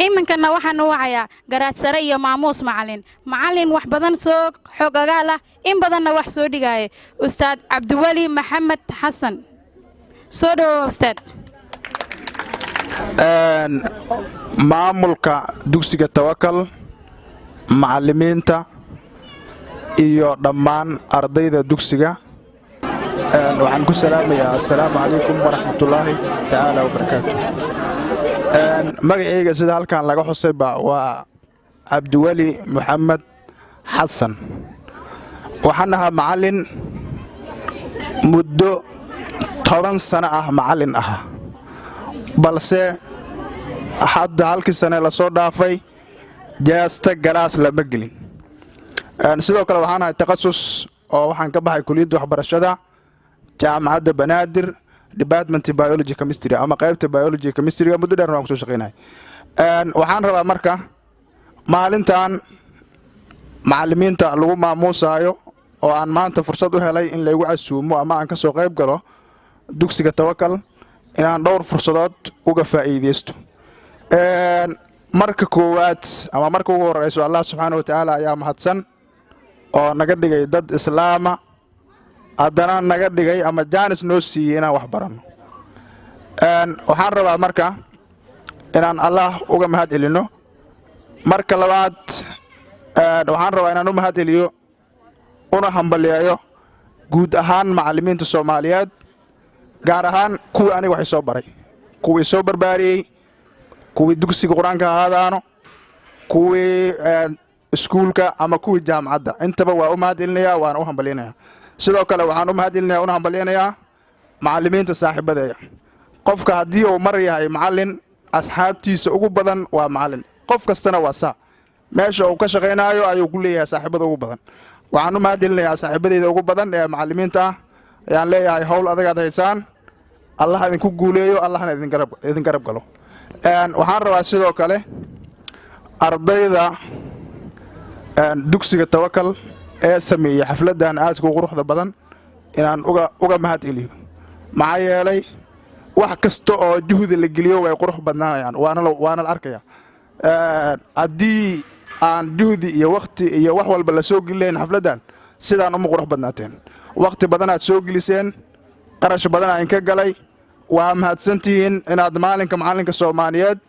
iminkana waxaan u wacayaa garaad sare iyo maamuus macallin wax badan soo xogagaal ah in badanna wax soo dhigaya ustaad cabdiwali maxamed xasan soo dhawow ustaad maamulka dugsiga Tawakal macallimiinta iyo dhammaan ardayda dugsiga waxaan ku salaamayaa assalaamu calaykum waraxmatullaahi tacaala wabarakaatuh magacayga sida halkan laga xusay waa cabdiwali maxamed xasan waxaan ahaa macallin muddo 10 sano ah macallin ah balse hadda halkii sano la soo dhaafay jaasta galaas lama gelin sidoo kale waxaan ahay takhasus oo waxaan ka baxay kulliyadda waxbarashada jaamacadda Banaadir department biology chemistry ama qaybta biology chemistry muddo dheer waan ku soo shaqeynay waxaan rabaa marka maalintan macallimiinta lagu maamuusayo oo aan maanta fursad u helay in la igu casuumo ama aan ka soo qayb galo dugsiga Tawakal inaan dhowr fursadood uga faa'iideysto marka koowaad ama marka ugu horeyso Allah subhanahu wa ta'ala ayaa mahadsan oo naga dhigay dad islaama haddana naga dhigay ama jaanis noo siiyay inaan wax barano waxaan rabaa marka inaan Allah uga mahad celino marka labaad waxaan rabaa inaan u mahad celiyo una hambaliyayo guud ahaan macallimiinta Soomaaliyeed gaar ahaan kuwii aniga wax soo baray kuwii soo barbaariyay kuwii dugsiga Quraanka ahaadaano kuwii iskuulka ama kuwii jaamacadda intaba waa u mahad celinayaa waan u hambaliyanayaa sidoo kale waxaan u mahad celinayaa una hambaliyanayaa macallimiinta saaxiibadeeya qofka haddii uu mar yahay macallin asxaabtiisa ugu badan waa macallin qof kastana waa saa meesha uu ka shaqeynayo ayuu ku leeyahay saaxiibada ugu badan waxaan u mahad celinayaa saaxiibadeeda ugu badan ee macallimiinta ayaan leeyahay hawl adag aad haysaan Allah idinku guuleeyo Allahna idin garab galo waxaan rabaa sidoo kale ardayda dugsiga Tawakal ee sameeyay xafladan aad ku quruxda badan inaan uga mahad celiyo maxaa yeelay wax kasta oo juhdi la geliyo way qurux badnaanayaan waana la arkayaa haddii aan juhdi iyo waqti iyo wax walba la soo gelin xafladan sidaan uma qurux badnaateen waqti badan aad soo geliseen qarash badan aan ka galay waa mahadsantihiin inaad macallinka Soomaaliyeed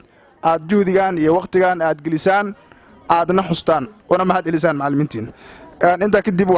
aad juhdigan iyo waqtigan aad gelisaan aadna xustaan una mahad celisaan macallimiintiin inta kadib